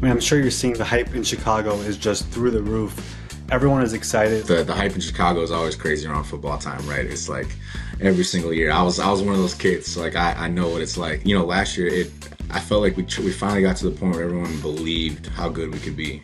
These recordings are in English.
mean, I'm sure you're seeing the hype in Chicago is just through the roof. Everyone is excited. The hype in Chicago is always crazy around football time, right? It's like every single year. I was one of those kids, so like I know what it's like. Last year I felt like we finally got to the point where everyone believed how good we could be.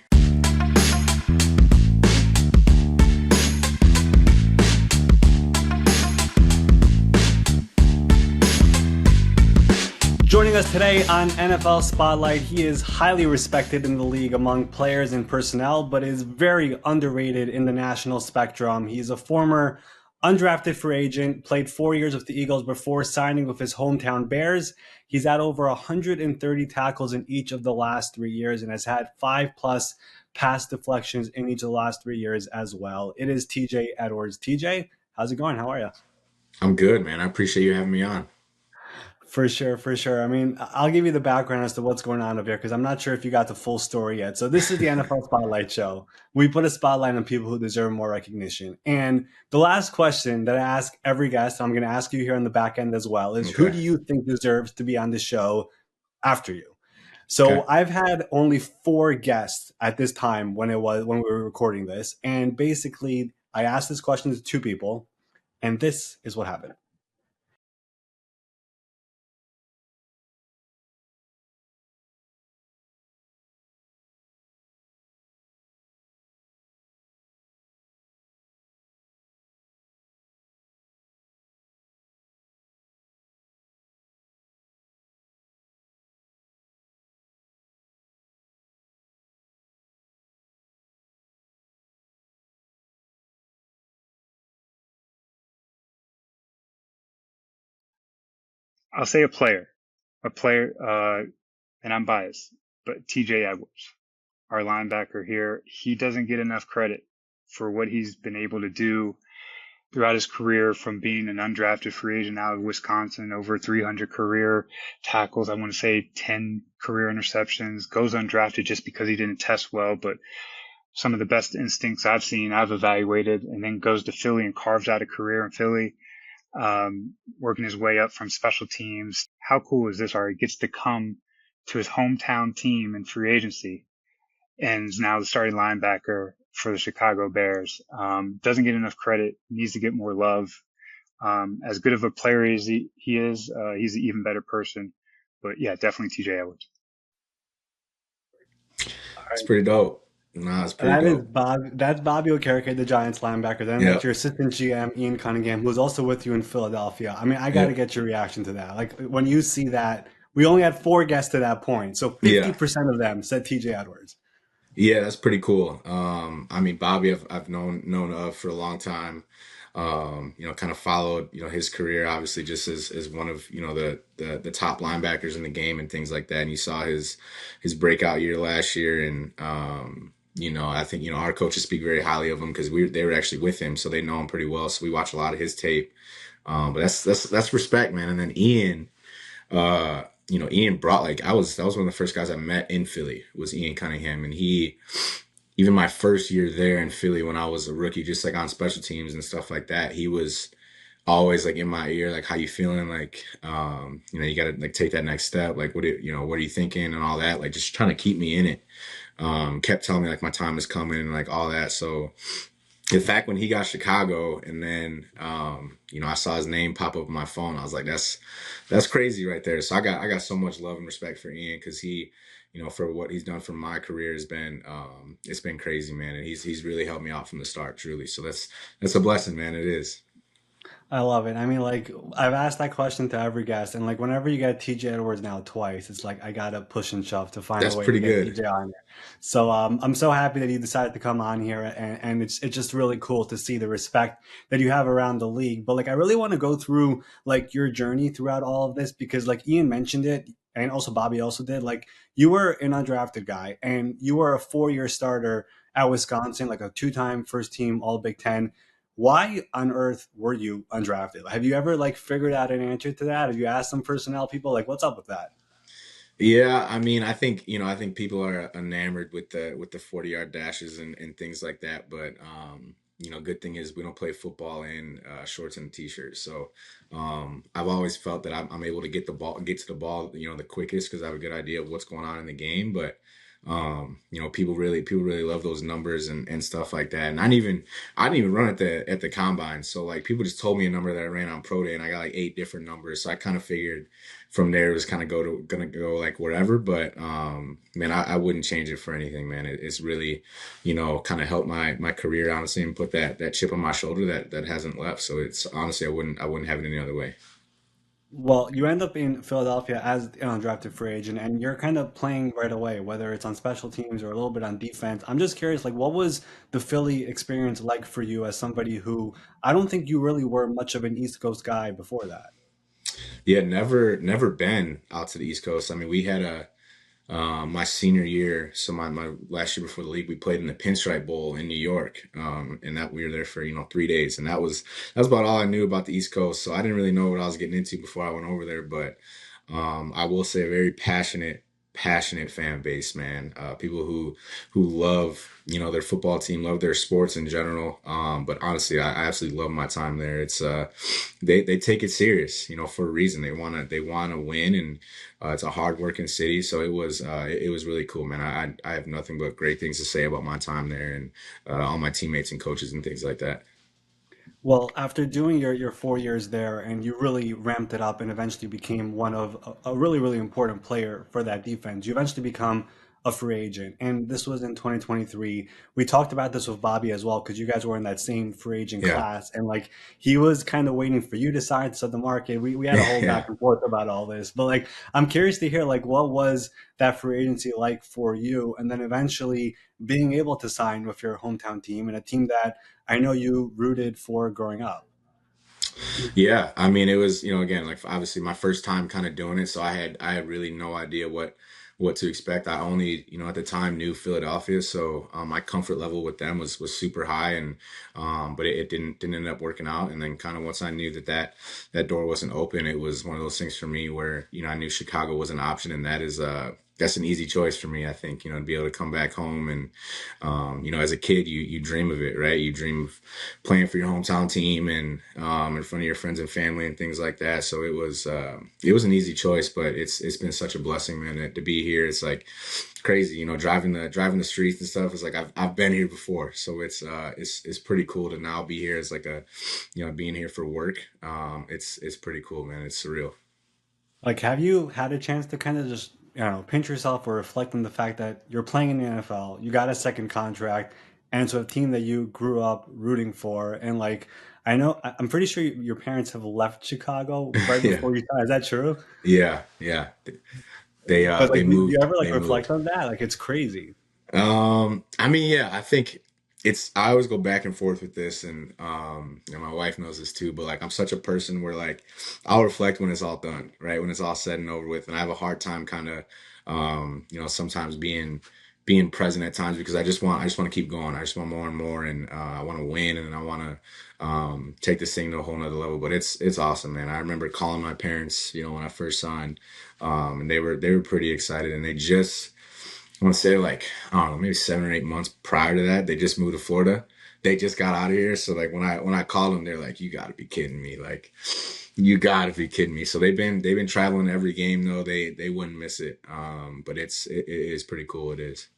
Joining us today on NFL Spotlight, he is highly respected in the league among players and personnel, but is very underrated in the national spectrum. He's a former undrafted free agent, played 4 years with the Eagles before signing with his hometown Bears. He's had over 130 tackles in each of the last 3 years and has had 5+ pass deflections in each of the last 3 years as well. It is TJ Edwards. TJ, how's it going? How are you? I'm good, man. I appreciate you having me on. For sure, for sure. I mean, I'll give you the background as to what's going on over here because I'm not sure if you got the full story yet. So this is the NFL Spotlight Show. We put a spotlight on people who deserve more recognition. And the last question that I ask every guest, I'm going to ask you here on the back end as well, is who Okay. do you think deserves to be on the show after you? Okay. So I've had only 4 guests at this time when we were recording this, and basically I asked this question to 2 people, and this is what happened. I'll say a player, and I'm biased, but TJ Edwards, our linebacker here, he doesn't get enough credit for what he's been able to do throughout his career from being an undrafted free agent out of Wisconsin, over 300 career tackles. I want to say 10 career interceptions, goes undrafted just because he didn't test well, but some of the best instincts I've evaluated, and then goes to Philly and carves out a career in Philly, working his way up from special teams. How cool is this? Ari gets to come to his hometown team in free agency and is now the starting linebacker for the Chicago Bears. Doesn't get enough credit, needs to get more love. As good of a player as he is, he's an even better person. But yeah, definitely TJ Edwards. All It's right. pretty dope. Nah, it's pretty That is dope. Bob. That's Bobby Okereke, the Giants linebacker. Then that's Yep. your assistant GM, Ian Cunningham, who's also with you in Philadelphia. I mean, I got to Yep. get your reaction to that. Like when you see that, we only had 4 guests to that point, so Yeah. 50% of them said TJ Edwards. Yeah, that's pretty cool. I mean, Bobby, I've known of for a long time. Kind of followed, his career, obviously, just as one of, the top linebackers in the game and things like that. And you saw his breakout year last year, and I think our coaches speak very highly of him because they were actually with him, so they know him pretty well. So we watch a lot of his tape. But that's respect, man. And then Ian. Ian brought like that was one of the first guys I met in Philly was Ian Cunningham, and he even my first year there in Philly when I was a rookie, just like on special teams and stuff like that, he was always like in my ear, like how you feeling, like you got to like take that next step, like what are you thinking and all that, like just trying to keep me in it. Kept telling me like my time is coming and like all that. So in fact, when he got Chicago, and then I saw his name pop up on my phone, I was like, that's crazy right there. So I got so much love and respect for Ian because he, for what he's done for my career has been it's been crazy, man, and he's really helped me out from the start, truly. So that's a blessing, man. It is. I love it. I mean, like I've asked that question to every guest, and like whenever you get TJ Edwards now twice, it's like I gotta push and shove to find a That's way to pretty get good. TJ on there. So I'm so happy that you decided to come on here, and it's just really cool to see the respect that you have around the league. But like I really want to go through like your journey throughout all of this because like Ian mentioned it, and also Bobby also did. Like you were an undrafted guy, and you were a 4-year starter at Wisconsin, like a 2-time first team All Big Ten. Why on earth were you undrafted? Have you ever like figured out an answer to that? Have you asked some personnel people like what's up with that? Yeah, I mean, I think people are enamored with the 40-yard dashes and things like that. But good thing is we don't play football in shorts and t-shirts. So I've always felt that I'm able to get to the ball, the quickest because I have a good idea of what's going on in the game. But People really love those numbers and stuff like that. And I didn't even run at the combine. So like people just told me a number that I ran on pro day, and I got like 8 different numbers. So I kind of figured from there it was kind of gonna go like wherever. But man, I wouldn't change it for anything, man. It's really, kind of helped my career honestly, and put that chip on my shoulder that hasn't left. So it's honestly, I wouldn't have it any other way. Well, you end up in Philadelphia as an undrafted free agent, and you're kind of playing right away, whether it's on special teams or a little bit on defense. I'm just curious, like, what was the Philly experience like for you as somebody who I don't think you really were much of an East Coast guy before that? Yeah, never been out to the East Coast. I mean, we had my senior year, so my last year before the league, we played in the Pinstripe Bowl in New York, and that we were there for 3 days, and that was about all I knew about the East Coast. So I didn't really know what I was getting into before I went over there, but I will say a very passionate fan base, man. People who love their football team, love their sports in general. But honestly, I absolutely love my time there. It's they take it serious, for a reason. They wanna win, and it's a hard working city. So it was really cool, man. I have nothing but great things to say about my time there, and all my teammates and coaches and things like that. Well, after doing your 4 years there and you really ramped it up and eventually became one of a really, really important player for that defense, you eventually become a free agent. And this was in 2023. We talked about this with Bobby as well, because you guys were in that same free agent Yeah, class. And like he was kind of waiting for you to sign to the market. We had a whole back yeah. and forth about all this. But like I'm curious to hear like what was that free agency like for you? And then eventually being able to sign with your hometown team and a team that I know you rooted for growing up. Yeah, I mean, it was, again, like obviously my first time kind of doing it, so I had really no idea what to expect. I only, at the time knew Philadelphia, so my comfort level with them was super high, and but it didn't end up working out. And then kind of once I knew that door wasn't open, it was one of those things for me where I knew Chicago was an option, and that's an easy choice for me. I think to be able to come back home, and as a kid, you dream of it, right? You dream of playing for your hometown team, and in front of your friends and family and things like that. So it was an easy choice, but it's been such a blessing, man, to be here. It's like crazy, driving the streets and stuff. It's like I've been here before, so it's pretty cool to now be here as like being here for work. It's pretty cool, man. It's surreal. Like, have you had a chance to kind of just, pinch yourself or reflect on the fact that you're playing in the NFL, you got a second contract, and it's a team that you grew up rooting for, and like, I'm pretty sure your parents have left Chicago right Yeah, before you started. Is that true? yeah. They But like, they do you moved ever like they reflect moved. on that? Like, it's crazy. I mean, yeah, I think I always go back and forth with this, and my wife knows this too, but like I'm such a person where like I'll reflect when it's all done, right? When it's all said and over with, and I have a hard time kind of sometimes being present at times, because I just want to keep going. I just want more and more, and I want to win, and I want to take this thing to a whole nother level. But it's awesome, man. I remember calling my parents, when I first signed, and they were pretty excited, and they just I want to say like I don't know, maybe 7 or 8 months prior to that, they just moved to Florida. They just got out of here, so like when I called them, they're like, "You got to be kidding me! Like, you got to be kidding me!" So they've been traveling every game though. They wouldn't miss it. But it is pretty cool. It is.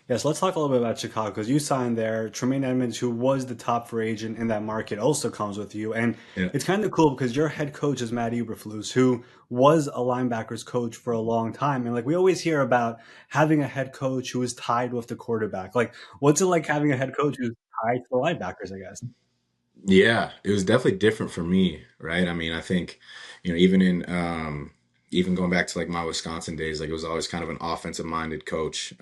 Yes, let's talk a little bit about Chicago because you signed there. Tremaine Edmonds, who was the top free agent in that market, also comes with you, and Yeah. it's kind of cool because your head coach is Matt Eberflus, who was a linebackers coach for a long time, and like we always hear about having a head coach who is tied with the quarterback. Like, what's it like having a head coach who's tied to the linebackers? I guess. Yeah, it was definitely different for me, right? I mean, I think, even going back to like my Wisconsin days, like it was always kind of an offensive minded coach.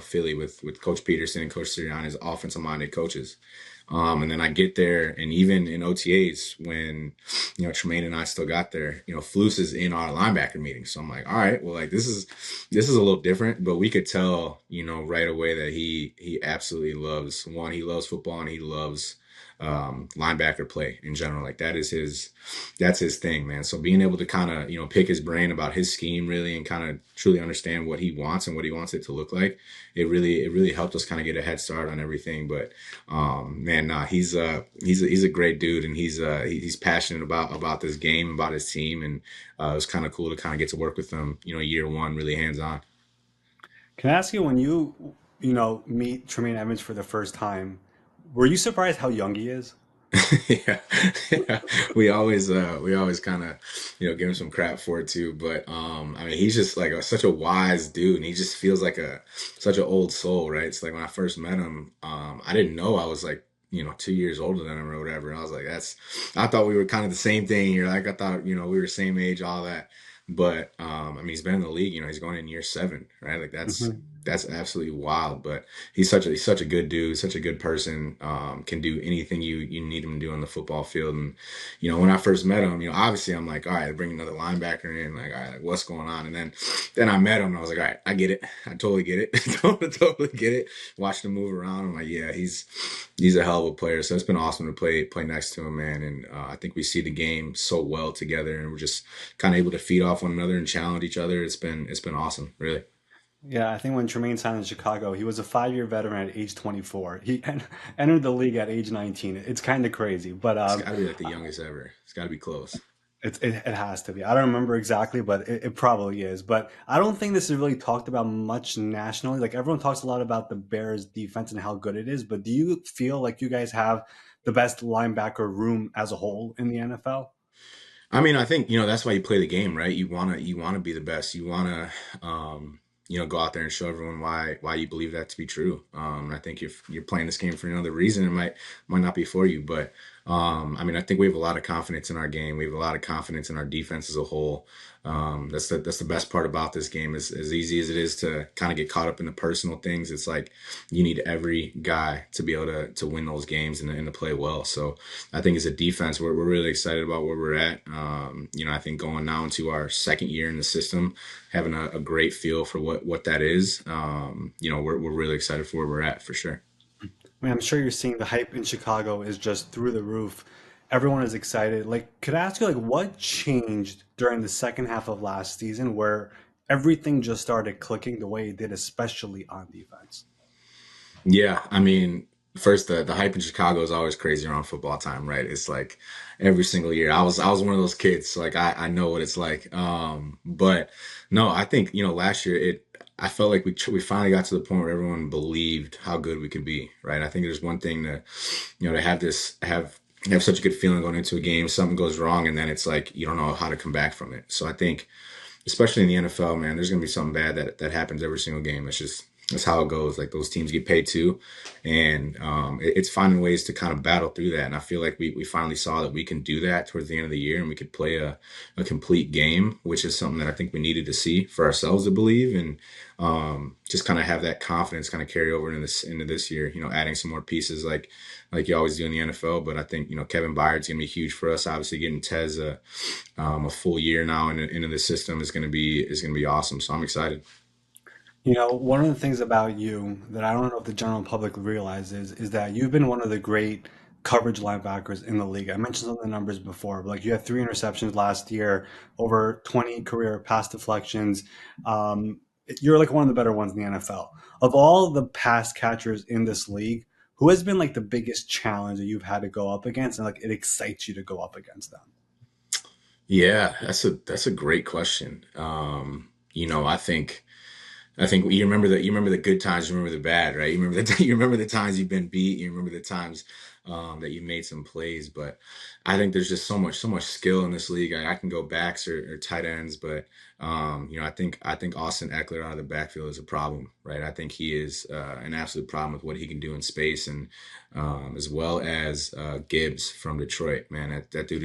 Philly with Coach Peterson and Coach Sirianni as offensive minded coaches. And then I get there, and even in OTAs, when Tremaine and I still got there, Flus is in our linebacker meeting. So I'm like, all right, well, like this is a little different, but we could tell, right away that he absolutely loves one. He loves football, and he loves linebacker play in general. Like that's his thing, man. So being able to kind of pick his brain about his scheme really, and kind of truly understand what he wants and what he wants it to look like, it really helped us kind of get a head start on everything. But man, nah, he's a great dude, and he's passionate about this game, about his team, and it was kind of cool to kind of get to work with him, year one, really hands on. Can I ask you, when you meet Tremaine Edmonds for the first time, were you surprised how young he is? Yeah, yeah. We always kind of, give him some crap for it too. But I mean, he's just like such a wise dude, and he just feels like such an old soul, right? It's like when I first met him, I didn't know I was like, 2 years older than him or whatever. And I was like, I thought we were kind of the same thing. You're like, I thought, we were same age, all that. But I mean, he's been in the league. He's going in year 7, right? Like Hmm. that's absolutely wild. But he's such a good dude, such a good person. Can do anything you need him to do on the football field. And when I first met him, obviously I'm like, all right, bring another linebacker in. Like, all right, like, what's going on? And then I met him, and I was like, all right, I get it. I totally get it. Totally get it. Watched him move around. I'm like, yeah, he's a hell of a player. So it's been awesome to play next to him, man. And I think we see the game so well together, and we're just kind of able to feed off one another and challenge each other. It's been awesome, really. Yeah, I think when Tremaine signed in Chicago, he was a 5-year veteran at age 24. He entered the league at age 19. It's kind of crazy, but It's got to be like the youngest ever. It's got to be close. it has to be. I don't remember exactly, but it probably is. But I don't think this is really talked about much nationally. Like, everyone talks a lot about the Bears defense and how good it is, but do you feel like you guys have the best linebacker room as a whole in the NFL? I mean, I think, that's why you play the game, right? You wanna be the best. You wanna go out there and show everyone why you believe that to be true. And I think if you're playing this game for another reason, it might not be for you. But I mean, I think we have a lot of confidence in our game. We have a lot of confidence in our defense as a whole. That's the best part about this game. Is as easy as it is to kind of get caught up in the personal things. It's like you need every guy to be able to win those games and to play well. So I think as a defense, we're really excited about where we're at. I think going now into our second year in the system, having a great feel for what that is. We're really excited for where we're at for sure. I mean, I'm sure you're seeing the hype in Chicago is just through the roof. Everyone is excited. Like, could I ask you, like, what changed during the second half of last season where everything just started clicking the way it did, especially on defense? Yeah, I mean, first the hype in Chicago is always crazy around football time, right? It's like every single year. I was one of those kids, so like I know what it's like. But no, I think last year I felt like we finally got to the point where everyone believed how good we could be, right? I think there's one thing to to have such a good feeling going into a game, something goes wrong, and then it's like you don't know how to come back from it. So I think especially in the NFL, man, there's gonna be something bad that happens every single game. That's how it goes. Like those teams get paid too, and it's finding ways to kind of battle through that. And I feel like we finally saw that we can do that towards the end of the year, and we could play a complete game, which is something that I think we needed to see for ourselves to believe, and just kind of have that confidence kind of carry over into this year. Adding some more pieces like you always do in the NFL. But I think Kevin Byard's gonna be huge for us. Obviously, getting Tez a full year now into the system is gonna be awesome. So I'm excited. One of the things about you that I don't know if the general public realizes is that you've been one of the great coverage linebackers in the league. I mentioned some of the numbers before, but like, you had 3 interceptions last year, over 20 career pass deflections. Um, you're like one of the better ones in the NFL. Of all the pass catchers in this league, who has been like the biggest challenge that you've had to go up against, and like it excites you to go up against them? Yeah, that's a great question. I think you remember the good times, you remember the bad, right? You remember the you remember the times you've been beat, you remember the times that you made some plays. But I think there's just so much skill in this league. I can go backs or tight ends, but I think Austin Eckler out of the backfield is a problem, right? I think he is an absolute problem with what he can do in space, and as well as Gibbs from Detroit. Man, that dude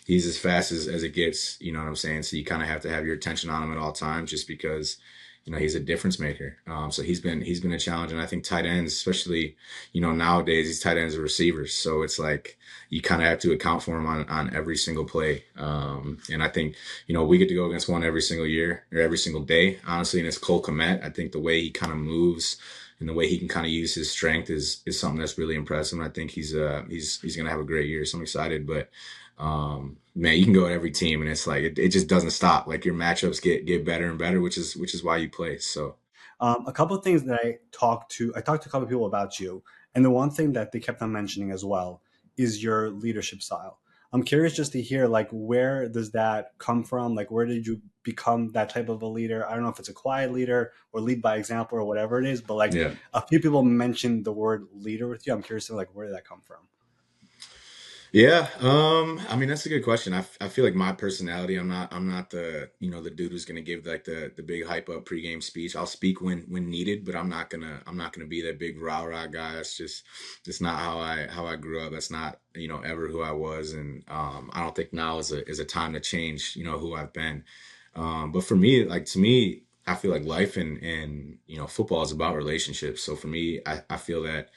he's as fast as it gets. You know what I'm saying? So you kind of have to have your attention on him at all times, just because he's a difference maker. So he's been a challenge, and I think tight ends, especially nowadays, these tight ends are receivers. So it's like you kind of have to account for them on every single play. And I think we get to go against one every single year or every single day, honestly. And it's Cole Kmet. I think the way he kind of moves and the way he can kind of use his strength is something that's really impressive. And I think he's gonna have a great year. So I'm excited, but. Man, you can go at every team, and it's like it just doesn't stop. Like your matchups get better and better, which is why you play. So A couple of things that I talked to a couple of people about you, and the one thing that they kept on mentioning as well is your leadership style. I'm curious just to hear, like, where does that come from? Like, where did you become that type of a leader? I don't know if it's a quiet leader or lead by example or whatever it is, but like Yeah. a few people mentioned the word leader with you. I'm curious to like where did that come from? Yeah, I mean that's a good question. I feel like my personality, I'm not the the dude who's gonna give like the big hype up pregame speech. I'll speak when needed, but I'm not gonna be that big rah rah guy. That's not how I grew up. That's not ever who I was, and I don't think now is a time to change who I've been. But for me, like to me, I feel like life and football is about relationships. So for me, I feel that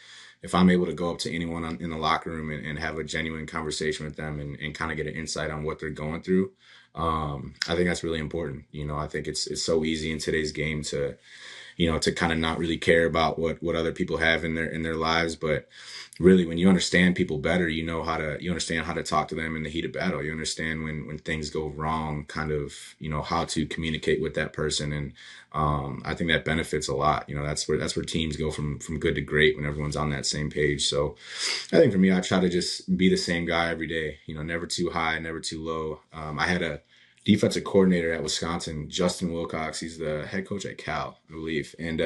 if I'm able to go up to anyone in the locker room and have a genuine conversation with them and kind of get an insight on what they're going through, I think that's really important. I think it's so easy in today's game to kind of not really care about what other people have in their lives, but really when you understand people better, you understand how to talk to them in the heat of battle. You understand when things go wrong, kind of how to communicate with that person, and I think that benefits a lot. That's where teams go from good to great when everyone's on that same page. So I think for me, I try to just be the same guy every day. Never too high, never too low. I had a defensive coordinator at Wisconsin, Justin Wilcox. He's the head coach at Cal, I believe. And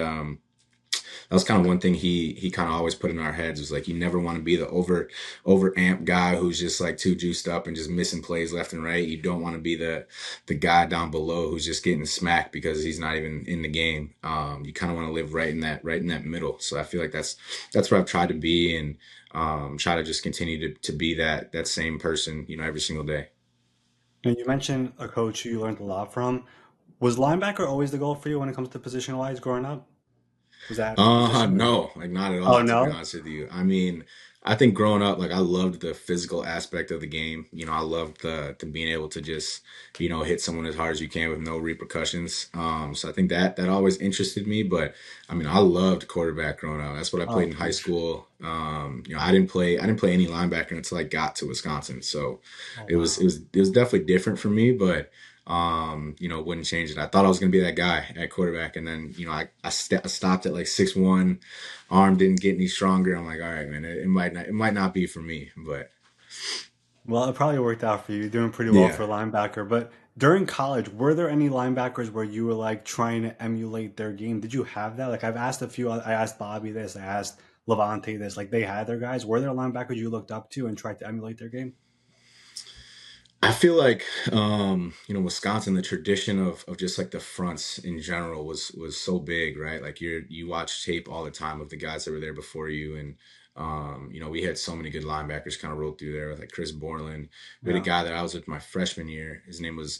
that was kind of one thing he kind of always put in our heads was like, you never want to be the over amp guy who's just like too juiced up and just missing plays left and right. You don't want to be the guy down below who's just getting smacked because he's not even in the game. You kind of want to live right in that middle. So I feel like that's what I've tried to be, and try to just continue to be that same person, every single day. And you mentioned a coach who you learned a lot from. Was linebacker always the goal for you when it comes to position wise growing up? Was that your position or no? No, like not at Oh all, to be no? honest with you. I mean, I think growing up, like I loved the physical aspect of the game. I loved the being able to just, hit someone as hard as you can with no repercussions. So I think that always interested me. But I mean, I loved quarterback growing up. That's what I Oh, played in high preach. school. I didn't play any linebacker until I got to Wisconsin. So Oh it was it wow. was it was definitely different for me, but wouldn't change it. I thought I was gonna be that guy at quarterback, and then I stopped at like 6'1", arm didn't get any stronger. I'm like, all right, man, it might not be for me, but Well, it probably worked out for you. You're doing pretty well yeah. for a linebacker. But during college, were there any linebackers where you were like trying to emulate their game? Did you have that? Like I've asked a few, I asked Bobby this, I asked Levante this, like they had their guys. Were there linebackers you looked up to and tried to emulate their game? I feel like Wisconsin, the tradition of just like the fronts in general was so big, right? Like you watch tape all the time of the guys that were there before you, and we had so many good linebackers kind of rolled through there, like Chris Borland. We had a Yeah. guy that I was with my freshman year. His name was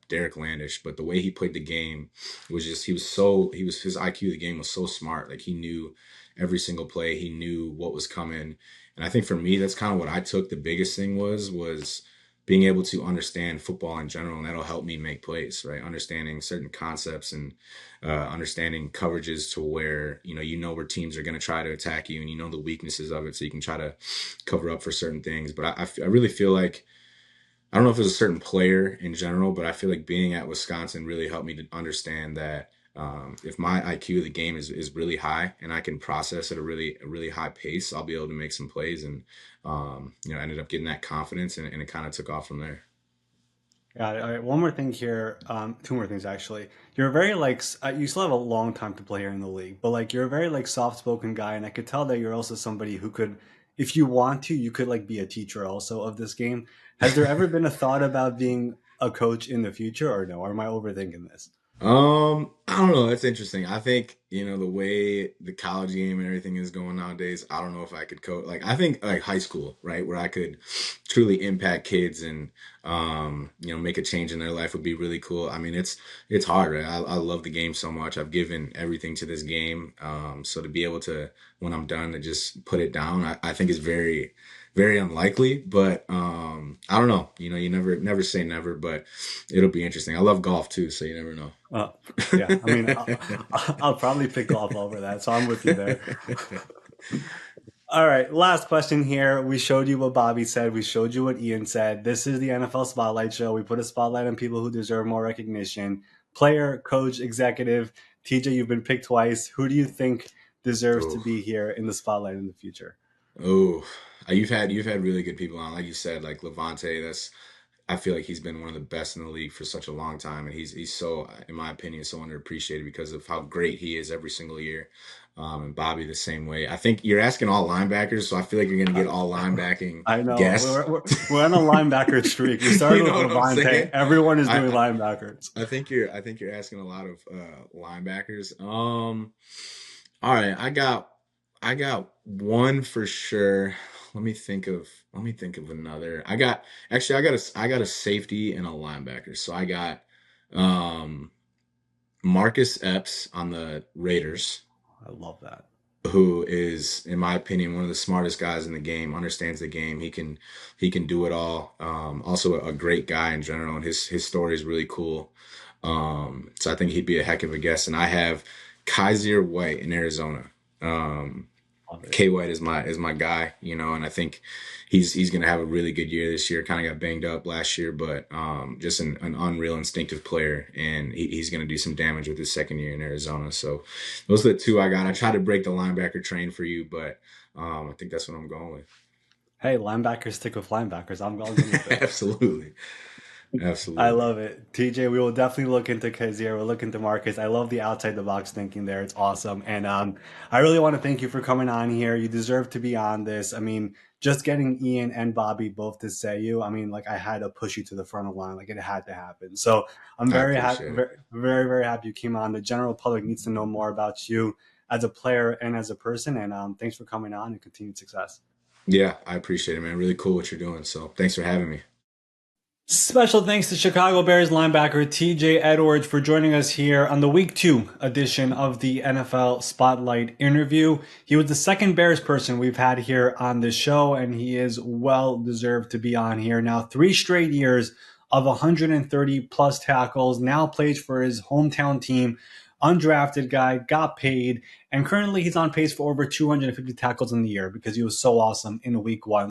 Derek Landish, but the way he played the game was just his IQ of the game was so smart. Like he knew every single play, he knew what was coming, and I think for me, that's kind of what I took. The biggest thing was being able to understand football in general, and that'll help me make plays, right? Understanding certain concepts and understanding coverages to where where teams are going to try to attack you, and the weaknesses of it, so you can try to cover up for certain things. But I really feel like I don't know if it's a certain player in general, but I feel like being at Wisconsin really helped me to understand that if my IQ of the game is really high and I can process at a really high pace, I'll be able to make some plays, and ended up getting that confidence, and it kind of took off from there. Got it. All right. One more thing here. Two more things actually. You're very like you still have a long time to play here in the league, but like you're a very like soft-spoken guy, and I could tell that you're also somebody who could, if you want to, you could like be a teacher also of this game. Has there ever been a thought about being a coach in the future, or no? Or am I overthinking this? I don't know. That's interesting. I think, the way the college game and everything is going nowadays, I don't know if I could coach. Like, I think like high school, right, where I could truly impact kids and, make a change in their life would be really cool. I mean, it's hard, right? I love the game so much. I've given everything to this game. So to be able to, when I'm done, to just put it down, I think is very, very unlikely, but I don't know. You never say never, but it'll be interesting. I love golf too, so you never know. Uh, yeah. I mean, I'll probably pick golf over that, so I'm with you there. All right, last question here. We showed you what Bobby said. We showed you what Ian said. This is the NFL Spotlight Show. We put a spotlight on people who deserve more recognition. Player, coach, executive. TJ, you've been picked twice. Who do you think deserves to Ooh. be here in the spotlight in the future? Oh, you've had really good people on, like you said, like Levante. I feel like he's been one of the best in the league for such a long time, and he's so, in my opinion, so underappreciated because of how great he is every single year. And Bobby the same way. I think you're asking all linebackers, so I feel like you're gonna I, get all linebacking I know guests. we're on a linebacker streak. We started You with know what I'm Levante. saying? Everyone is doing I linebackers. I think you're asking a lot of linebackers. All right, I got one for sure. Let me think of another. I got a safety and a linebacker. So I got um Marcus Epps on the Raiders, I love that. who is, in my opinion, one of the smartest guys in the game, understands the game. He can do it all. Also a great guy in general, and his story is really cool. So I think he'd be a heck of a guest. And I have Kaiser White in Arizona. Um, Love it. K White is my guy, and I think he's gonna have a really good year this year. Kind of got banged up last year, but just an unreal instinctive player, and he's gonna do some damage with his second year in Arizona. So those are the two I got. I tried to break the linebacker train for you, but I think that's what I'm going Hey, linebackers stick with linebackers. I'm good with with. it. Absolutely, I absolutely. love it. TJ, we will definitely look into Kazir. We'll look into Marcus. I love the outside the box thinking there. It's awesome. And I really want to thank you for coming on here. You deserve to be on this. I mean, just getting Ian and Bobby both to say you, I mean, like I had to push you to the front of the line. Like it had to happen. So I'm I very happy, appreciate it. very, very, very happy you came on. The general public needs to know more about you as a player and as a person. And thanks for coming on and continued success. Yeah, I appreciate it, man. Really cool what you're doing. So thanks for having me. Special thanks to Chicago Bears linebacker TJ Edwards for joining us here on the Week 2 edition of the NFL Spotlight interview. He was the second Bears person we've had here on this show, and he is well deserved to be on here. Now, 3 straight years of 130 plus tackles, now plays for his hometown team. Undrafted guy, got paid, and currently he's on pace for over 250 tackles in the year because he was so awesome in Week 1.